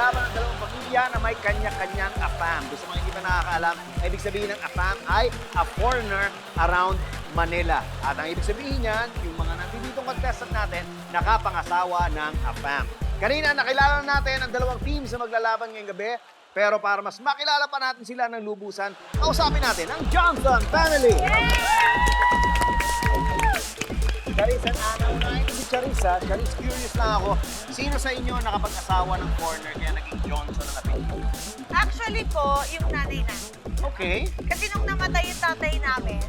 maglalaban ng dalawang pamilya na may kanya-kanyang AFAM. Gusto mga hindi pa nakakaalam, ibig sabihin ng AFAM ay a foreigner around Manila. At ang ibig sabihin niyan, yung mga nanditong contestant natin, nakapangasawa ng AFAM. Kanina, nakilala natin ang dalawang teams na maglalaban ngayong gabi. Pero para mas makilala pa natin sila ng lubusan, kausapin natin ang Johnson family! Charissa, unahin ko si Charissa. Charissa, curious lang ako. Sino sa inyo nakapag-asawa ng foreigner kaya naging Johnson ang apelyido? Actually po, yung nanay na. Okay. Kasi nung namatay yung tatay namin,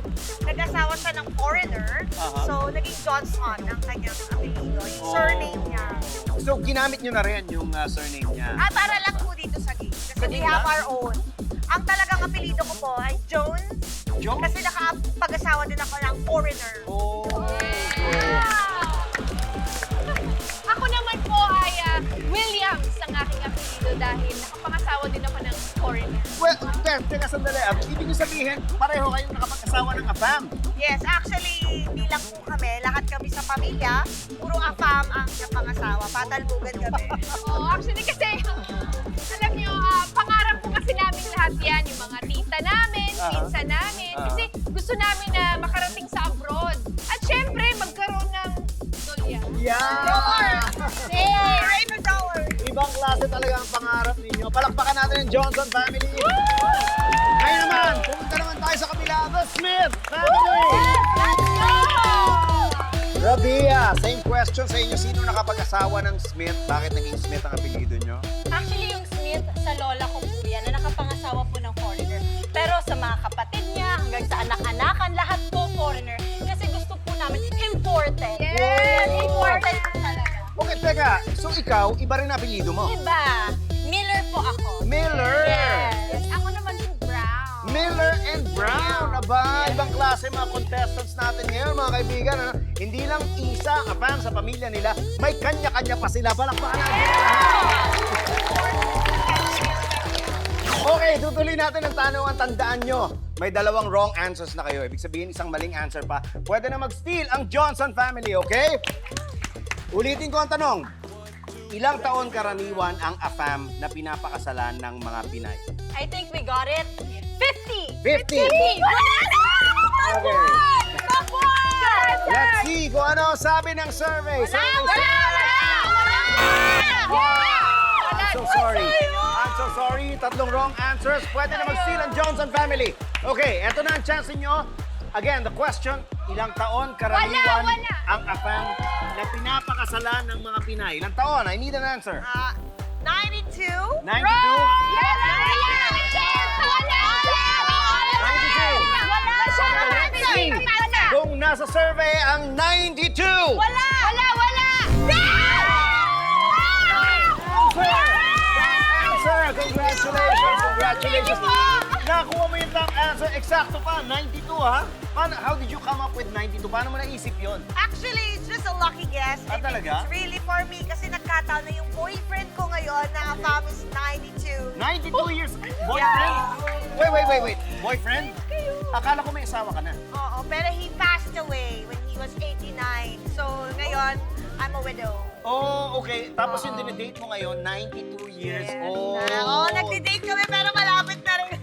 nag-asawa siya ng foreigner. So, naging Johnson ang kanyang apelido, yung surname niya. So, ginamit nyo na rin yung surname niya. Para lang po dito sa game. Kasi we Kanina? have our own. Ang talagang apelido ko po ay Jones. Jones? Kasi nakapag-asawa din ako ng foreigner. Oh, Ako naman po ay Williams ang aking apelido dahil nakapangasawa din ako ng foreigner. well, teka sandali. Ibig nyo sabihin, pareho kayong nakapag-asawa ng AFAM. Yes, actually, bilang po kami, lahat kami sa pamilya, puro afam ang napangasawa. Patalbugan kami. Oo, actually kasi, alam nyo, pangarap po kasi namin lahat yan, yung mga tita namin, pinsan namin. Kasi gusto namin na makarating sa abroad. At syempre, magkaroon ng dolya. Yeah! Raymond Tower! Ibang klase talaga ang pangarap ninyo. Palakpakan natin ang Johnson family. Ngayon naman, pumunta naman tayo sa kabila. The Smith family! Let's go! Rabia, same question sa inyo. Sino nakapag-asawa ng Smith? Bakit naging Smith ang apelyido nyo? Actually, yung Smith, sa lola ko po yan, na nakapangasawa po ng foreigner. Pero sa mga kapatid niya, hanggang sa anak-anakan, lahat po foreigner. Kasi gusto po namin imported. Yes! Imported po talaga. Okay, teka. So ikaw, iba rin ang apelyido mo? Iba. Miller po ako. Miller! Yes. Ako naman yung brown. Miller and Brown. Aba, ibang klase mga contestants natin ngayon, mga kaibigan. Ano? Hindi lang isa ang fan sa pamilya nila, may kanya-kanya pa sila. Palakpakan natin. Okay, tutuloy natin ang tanungan. Tandaan nyo, may dalawang wrong answers na kayo. Ibig sabihin, isang maling answer pa. Pwede na mag-steal ang Johnson family, okay? Ulitin ko ang tanong. Ilang taon karaniwan ang AFAM na pinapakasalan ng mga Pinay? I think we got it. 50! 50! Okay. Let's see kung ano ang sabi ng survey. I'm so sorry. I'm so sorry. Tatlong wrong answers. Pwede na mag-steal ang Johnson family. Okay, eto na ang chance ninyo. Again, the question, ilang taon karaniwan Wala. ang AFAM na pinapakasalan ng mga Pinay? Ilang taon? I need an answer. 92? 92? Kung nasa survey ang 92! Wala! Answer! Congratulations! Nakuha mo yung wrong answer. Eksakto pa, 92 ha? How did you come up with 92? Paano mo naisip yun? Actually, it's just a lucky guess. I think talaga? it's really for me kasi nagkataon na yung boyfriend ko ngayon na afam is 92. 92 years boyfriend? Wait. Boyfriend? Akala ko may asawa ka na. Oo, pero he passed away when he was 89. So, ngayon, I'm a widow. Oh, okay. Tapos yung dinidate mo ngayon, 92 years old. Oo, nagdi-date kami pero malapit na rin.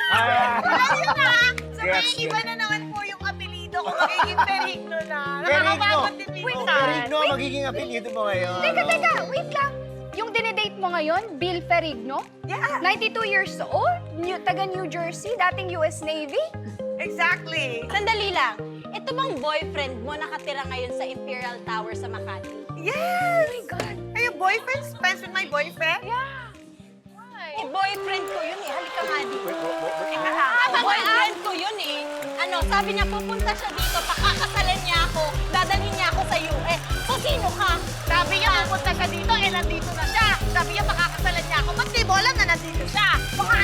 Ah. Alam niyo na, so may Gets, iba gets. na naman po yung apelido ko. Magiging Perigno na. Perigno! Nakakapagod din minsan. Perigno, magiging apelyido mo ngayon. Teka, wait lang. Yung dinedate mo ngayon, Bill Ferrigno? Yeah, 92 years old, taga New Jersey, dating US Navy? exactly. Sandali lang. Ito bang boyfriend mo nakatira ngayon sa Imperial Tower sa Makati? Yes! Oh my God. Are you boyfriend? Spends with my boyfriend? Yeah. Eh, boyfriend ko yun eh. Halika nga dito. Ah, Boyfriend ko yun eh. Ano, sabi niya pupunta siya dito, pakakasalan niya ako, dadalhin niya ako sa US. So, sino ka? Sabi niya pupunta siya dito, nandito na siya. Sabi niya pakakasalan niya ako. Ba't di mo alam na nandito siya? Baka